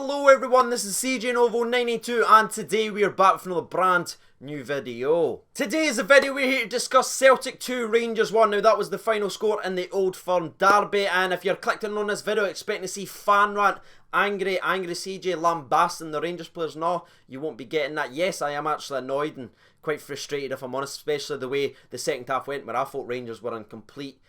Hello everyone, this is CJ Novo92 and today we are back with another brand new video. Today is a video we're here to discuss Celtic 2, Rangers 1. Now that was the final score in the Old Firm derby, and if you're clicking on this video expecting to see fan rant, angry CJ lambasting the Rangers players, no, you won't be getting that. Yes, I am actually annoyed and quite frustrated if I'm honest, especially the way the second half went where I thought Rangers were in complete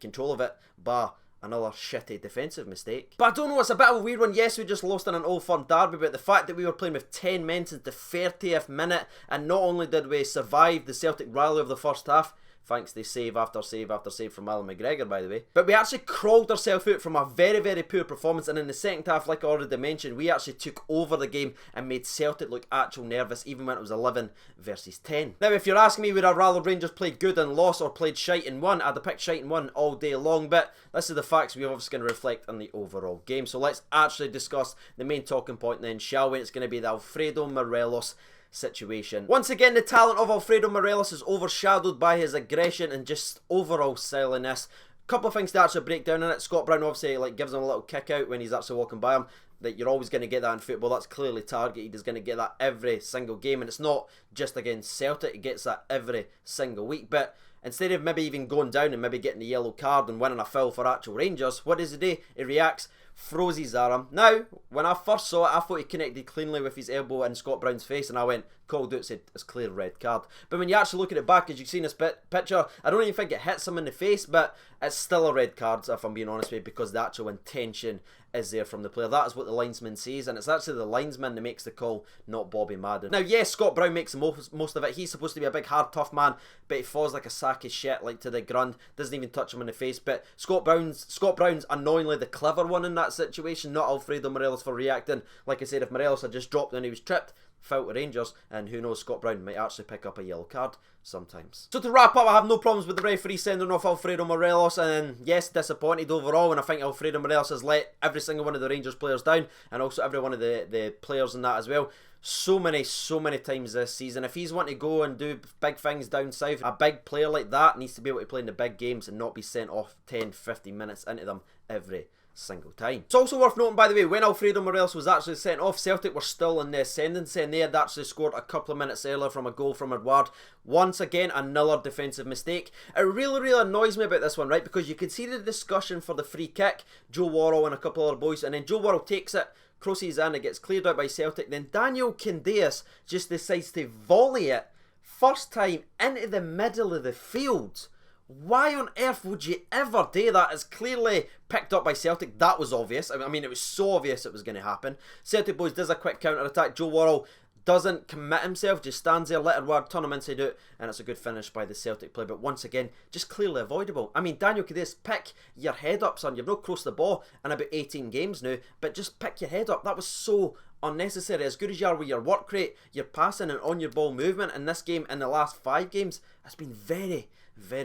control of it, but another shitty defensive mistake. But I don't know, it's a bit of a weird one. Yes, we just lost in an Old Firm derby, but the fact that we were playing with 10 men since the 30th minute, and not only did we survive the Celtic rally of the first half, thanks to save after save after save from Alan McGregor, by the way, but we actually crawled ourselves out from a very poor performance, and in the second half, like I already mentioned, we actually took over the game and made Celtic look actual nervous, even when it was 11 versus 10. Now, if you're asking me, would I rather Rangers played good and lost or played shite and won, I'd have picked shite and won all day long, but this is the facts we're obviously going to reflect on the overall game. So let's actually discuss the main talking point then, shall we? It's going to be the Alfredo Morelos situation. Once again, the talent of Alfredo Morelos is overshadowed by his aggression and just overall silliness. Couple of things to actually break down in it. Scott Brown obviously gives him a little kick out when he's actually walking by him. That you're always going to get that in football. That's clearly targeted. He's going to get that every single game, and it's not just against Celtic. He gets that every single week. But instead of maybe even going down and maybe getting the yellow card and winning a foul for actual Rangers, what does he do? He reacts, throws his arm. Now, when I first saw it, I thought he connected cleanly with his elbow in Scott Brown's face, and I went, called out, said, it's clear red card. But when you actually look at it back, as you've seen this picture, I don't even think it hits him in the face, but it's still a red card, if I'm being honest with you, because the actual intention is there from the player. That is what the linesman says, and it's actually the linesman that makes the call, not Bobby Madden. Now, yes, Scott Brown makes the most of it. He's supposed to be a big, hard, tough man, but he falls like a sack of shit, like to the ground, doesn't even touch him in the face. But Scott Brown's annoyingly the clever one in that situation, not Alfredo Morelos for reacting. Like I said, if Morelos had just dropped and he was tripped, foul to Rangers, and who knows, Scott Brown might actually pick up a yellow card sometimes. So to wrap up, I have no problems with the referee sending off Alfredo Morelos, and yes, disappointed overall, and I think Alfredo Morelos has let every single one of the Rangers players down, and also every one of the players in that as well. So many times this season. If he's wanting to go and do big things down south, a big player like that needs to be able to play in the big games and not be sent off 10-15 minutes into them every single time. It's also worth noting, by the way, when Alfredo Morelos was actually sent off, Celtic were still in the ascendancy, and they had actually scored a couple of minutes earlier from a goal from Edouard. Once again, another defensive mistake. It really annoys me about this one, right? Because you can see the discussion for the free kick, Joe Worrell and a couple of other boys, and then Joe Worrell takes it, crosses in, it gets cleared out by Celtic, then Daniel Candeias just decides to volley it, first time, into the middle of the field. Why on earth would you ever do that? It's clearly picked up by Celtic. That was obvious. I mean, it was so obvious it was going to happen. Celtic boys does a quick counter-attack. Joe Worrell doesn't commit himself, just stands there, let Edouard turn him inside out, and it's a good finish by the Celtic play. But once again, just clearly avoidable. I mean, Daniel Candeias, pick your head up, son. You've not crossed the ball in about 18 games now, but just pick your head up. That was so unnecessary. As good as you are with your work rate, your passing and on your ball movement in this game, in the last 5 games, has been very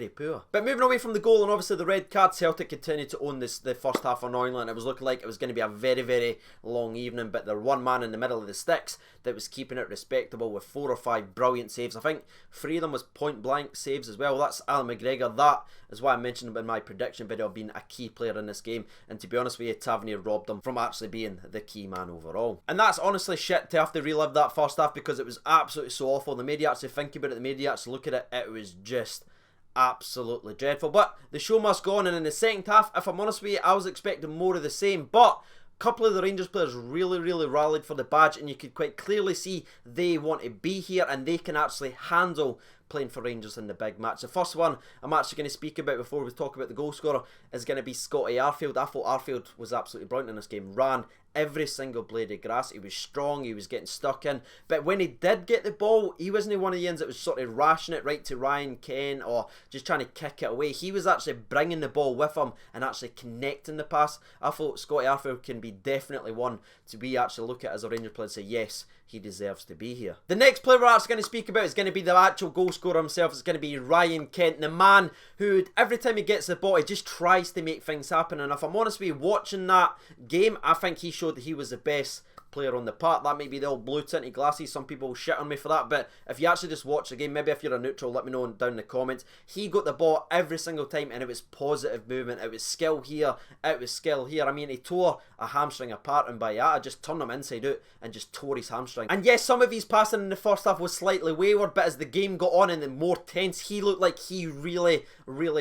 poor. But moving away from the goal and obviously the red card, Celtic continued to own the first half annoyingly, and it was looking like it was going to be a very long evening, but there was one man in the middle of the sticks that was keeping it respectable with 4 or 5 brilliant saves. I think 3 of them was point blank saves as well. That's Alan McGregor. That is why I mentioned in my prediction video of being a key player in this game, and to be honest with you, Tavernier robbed him from actually being the key man overall. And that's honestly shit to have to relive that first half, because it was absolutely so awful. The made you actually think about it, the made you actually look at it, it was just absolutely dreadful. But the show must go on, and in the second half, if I'm honest with you, I was expecting more of the same, but a couple of the Rangers players really rallied for the badge, and you could quite clearly see they want to be here and they can actually handle playing for Rangers in the big match. The first one I'm actually going to speak about before we talk about the goal scorer is going to be Scotty Arfield. I thought Arfield was absolutely brilliant in this game. Ran every single blade of grass. He was strong, he was getting stuck in, but when he did get the ball, he wasn't one of the ends that was sort of rashing it right to Ryan Kent or just trying to kick it away. He was actually bringing the ball with him and actually connecting the pass. I thought Scotty Arfield can be definitely one to be actually look at as a Rangers player and say, yes, he deserves to be here. The next player we're actually going to speak about is going to be the actual goal scorer himself. It's going to be Ryan Kent, the man who every time he gets the ball, he just tries to make things happen. And if I'm honest with you, watching that game, I think he showed that he was the best player on the park. That may be the old blue tinted glasses. Some people will shit on me for that, but if you actually just watch the game, maybe if you're a neutral, let me know down in the comments. He got the ball every single time, and it was positive movement. It was skill here, it was skill here. I mean, he tore a hamstring apart, and Bayata just turned him inside out and just tore his hamstring. And yes, some of his passing in the first half was slightly wayward, but as the game got on and the more tense, he looked like he really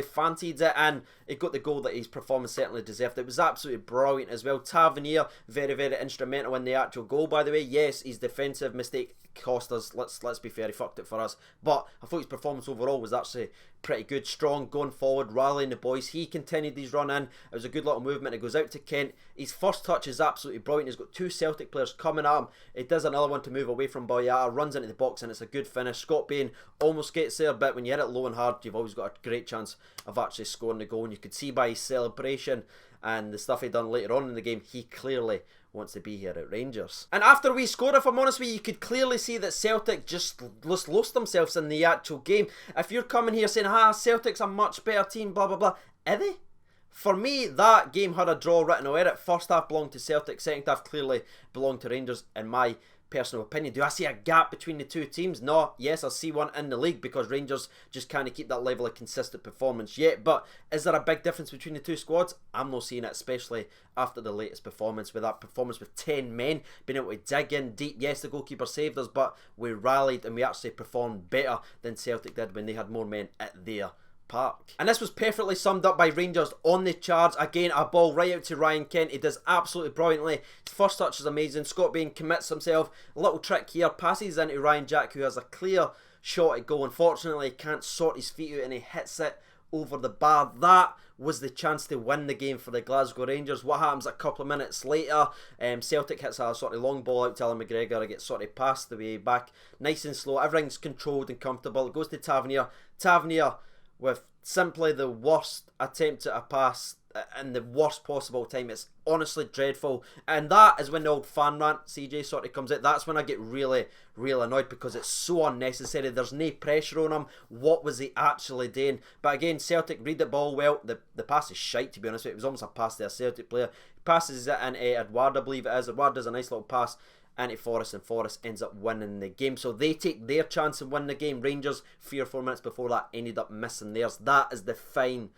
fancied it, and he got the goal that his performance certainly deserved. It was absolutely brilliant as well. Tavernier, very instrumental in the actual goal, by the way. Yes, his defensive mistake cost us. Let's be fair, he fucked it for us, but I thought his performance overall was actually pretty good, strong, going forward, rallying the boys. He continued his run in. It was a good little movement. It goes out to Kent. His first touch is absolutely brilliant. He's got two Celtic players coming at him. He does another one to move away from Boyata, runs into the box, and it's a good finish. Scott Bain almost gets there, but when you hit it low and hard, you've always got a great chance of actually scoring the goal, and you could see by his celebration and the stuff he done later on in the game, he clearly wants to be here at Rangers. And after we scored, if I'm honest with you, you could clearly see that Celtic just lost themselves in the actual game. If you're coming here saying, Celtic's a much better team, blah blah blah, are they? For me, that game had a draw written over it. First half belonged to Celtic, second half clearly belonged to Rangers, in my personal opinion. Do I see a gap between the two teams? No. Yes, I see one in the league because Rangers just can't keep that level of consistent performance yet. But is there a big difference between the two squads? I'm not seeing it, especially after the latest performance, with that performance with 10 men, being able to dig in deep. Yes, the goalkeeper saved us, but we rallied and we actually performed better than Celtic did when they had more men at their park. And this was perfectly summed up by Rangers on the charge. Again, a ball right out to Ryan Kent. He does absolutely brilliantly. His first touch is amazing. Scott Bain commits himself. A little trick here. Passes into Ryan Jack, who has a clear shot at goal. Unfortunately, he can't sort his feet out and he hits it over the bar. That was the chance to win the game for the Glasgow Rangers. What happens a couple of minutes later? Celtic hits a sort of long ball out to Alan McGregor. It gets sort of passed the way back. Nice and slow. Everything's controlled and comfortable. It goes to Tavernier. Tavernier with simply the worst attempt at a pass in the worst possible time. It's honestly dreadful, and that is when the old fan rant CJ sort of comes out. That's when I get really annoyed, because it's so unnecessary. There's no pressure on him. What was he actually doing? But again, Celtic read the ball well. The pass is shite, to be honest with you. It was almost a pass to a Celtic player. He passes it into Edouard, I believe it is. Edouard does a nice little pass into Forrest, and Forrest ends up winning the game. So they take their chance and win the game. Rangers, 3 or 4 minutes before that, ended up missing theirs. That is the fine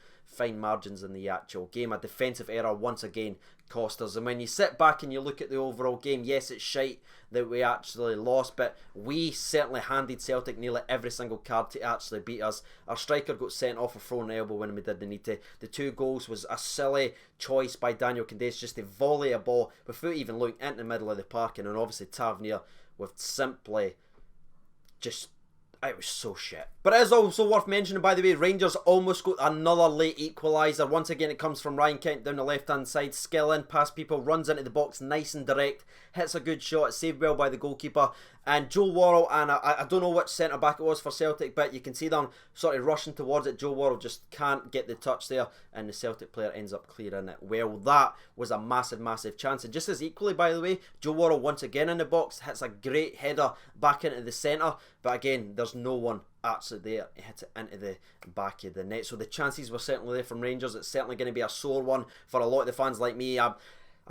margins in the actual game. A defensive error once again cost us. And when you sit back and you look at the overall game, yes, it's shite that we actually lost, but we certainly handed Celtic nearly every single card to actually beat us. Our striker got sent off a thrown elbow when we didn't need to. The 2 goals was a silly choice by Daniel Candeias just to volley a ball without even looking into the middle of the park, and then obviously Tavernier with simply just... it was so shit. But it is also worth mentioning, by the way, Rangers almost got another late equaliser. Once again, it comes from Ryan Kent down the left-hand side. Skill in, past people, runs into the box nice and direct. Hits a good shot, saved well by the goalkeeper. And Joe Worrell, and I don't know which centre-back it was for Celtic, but you can see them sort of rushing towards it. Joe Worrell just can't get the touch there, and the Celtic player ends up clearing it well. That was a massive chance. And just as equally, by the way, Joe Worrell once again in the box, hits a great header back into the centre. But again, there's no one actually there. He hit it into the back of the net. So the chances were certainly there from Rangers. It's certainly going to be a sore one for a lot of the fans like me. I'm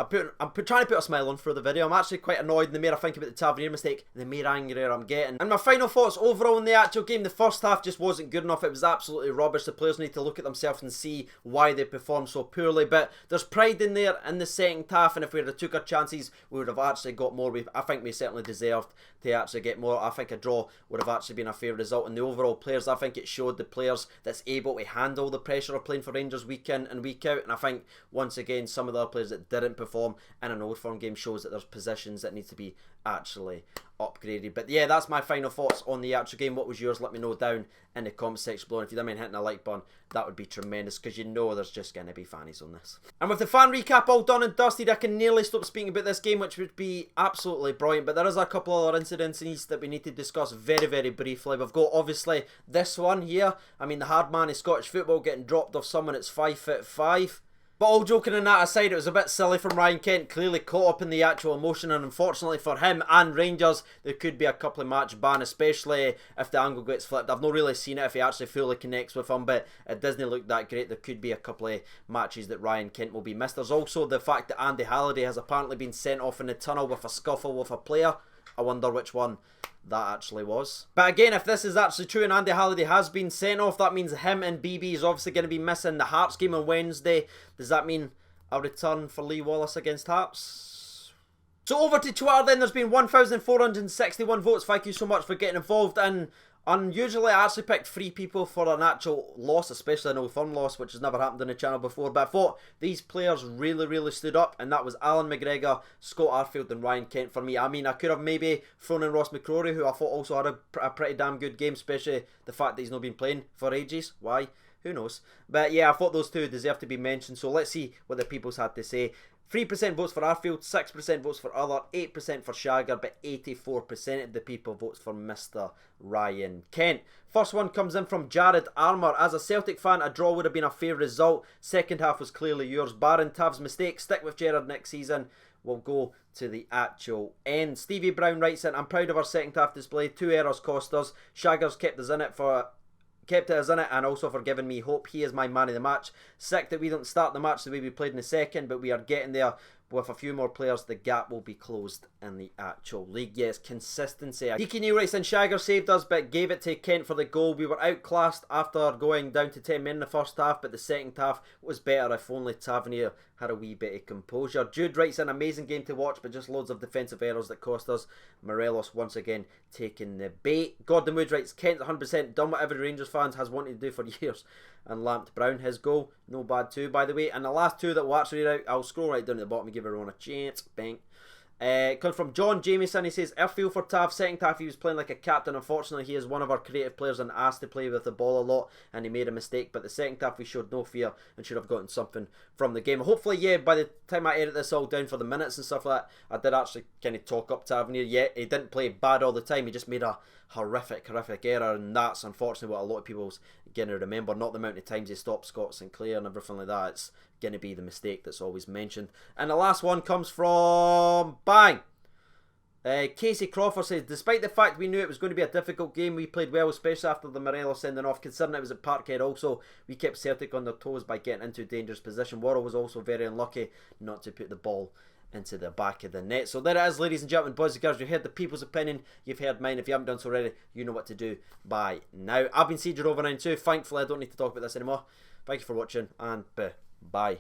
trying to put a smile on through the video. I'm actually quite annoyed, and the more I think about the Tavernier mistake, the more angrier I'm getting. And my final thoughts overall in the actual game, the first half just wasn't good enough. It was absolutely rubbish. The players need to look at themselves and see why they performed so poorly. But there's pride in there in the second half, and if we had took our chances, we would have actually got more. I think we certainly deserved to actually get more. I think a draw would have actually been a fair result. And the overall players, I think it showed the players that's able to handle the pressure of playing for Rangers week in and week out. And I think, once again, some of the other players that didn't perform in an Old Firm game shows that there's positions that need to be actually upgraded. But yeah, that's my final thoughts on the actual game. What was yours? Let me know down in the comment section below. And if you don't mind hitting a like button, that would be tremendous, because you know there's just going to be fannies on this. And with the fan recap all done and dusted, I can nearly stop speaking about this game, which would be absolutely brilliant. But there is a couple other incidents that we need to discuss very briefly. We've got obviously this one here. I mean, the hard man in Scottish football getting dropped off someone that's 5'5". But all joking and that aside, it was a bit silly from Ryan Kent, clearly caught up in the actual emotion, and unfortunately for him and Rangers, there could be a couple of match ban, especially if the angle gets flipped. I've not really seen it if he actually fully connects with him, but it doesn't look that great. There could be a couple of matches that Ryan Kent will be missed. There's also the fact that Andy Halliday has apparently been sent off in the tunnel with a scuffle with a player. I wonder which one that actually was. But again, if this is actually true and Andy Halliday has been sent off, that means him and BB is obviously going to be missing the Hearts game on Wednesday. Does that mean a return for Lee Wallace against Hearts? So over to Twitter then, there's been 1,461 votes. Thank you so much for getting involved. And unusually, I actually picked 3 people for an actual loss, especially an Old Firm loss, which has never happened on the channel before. But I thought these players really stood up, and that was Alan McGregor, Scott Arfield and Ryan Kent for me. I mean, I could have maybe thrown in Ross McCrory, who I thought also had a pretty damn good game, especially the fact that he's not been playing for ages. Why? Who knows? But yeah, I thought those two deserve to be mentioned, so let's see what the people's had to say. 3% votes for Arfield, 6% votes for other, 8% for Shagger, but 84% of the people votes for Mr. Ryan Kent. First one comes in from Jared Armour. As a Celtic fan, a draw would have been a fair result. Second half was clearly yours. Barring Tav's mistake, stick with Gerrard next season. We'll go to the actual end. Stevie Brown writes in, I'm proud of our second half display. 2 errors cost us. Shagger's kept us in it and also for giving me hope. He is my man of the match. Sick that we don't start the match the way we played in the second, but we are getting there. With a few more players, the gap will be closed in the actual league. Yes, consistency. Deaky Neil writes in, Shagger saved us but gave it to Kent for the goal. We were outclassed after going down to 10 men in the first half, but the second half was better if only Tavernier had a wee bit of composure. Jude writes in, amazing game to watch, but just loads of defensive errors that cost us. Morelos once again taking the bait. Gordon Wood writes, Kent 100% done what every Rangers fans has wanted to do for years and lamped Brown. His goal, no bad too, by the way. And the last two that we'll actually read out, I'll scroll right down to the bottom and give everyone a chance. Bang. It comes from John Jamieson. He says, I feel for Tav. Second half he was playing like a captain. Unfortunately, he is one of our creative players and asked to play with the ball a lot, and he made a mistake. But the second half we showed no fear and should have gotten something from the game. Hopefully, yeah, by the time I edit this all down for the minutes and stuff like that, I did actually kind of talk up Tavernier. Yeah, he didn't play bad all the time. He just made a horrific error, and that's unfortunately what a lot of people's going to remember. Not the amount of times he stopped Scott Sinclair and everything like that. It's going to be the mistake that's always mentioned. And the last one comes from bang. Casey Crawford says, despite the fact we knew it was going to be a difficult game, we played well, especially after the Morelos sending off. Considering it was at Parkhead also, we kept Celtic on their toes by getting into a dangerous position. Worrell was also very unlucky not to put the ball into the back of the net. So there it is, ladies and gentlemen, boys and girls. You've heard the people's opinion, you've heard mine. If you haven't done so already, you know what to do by now. I've been CJ Over92. Thankfully I don't need to talk about this anymore. Thank you for watching, and bye.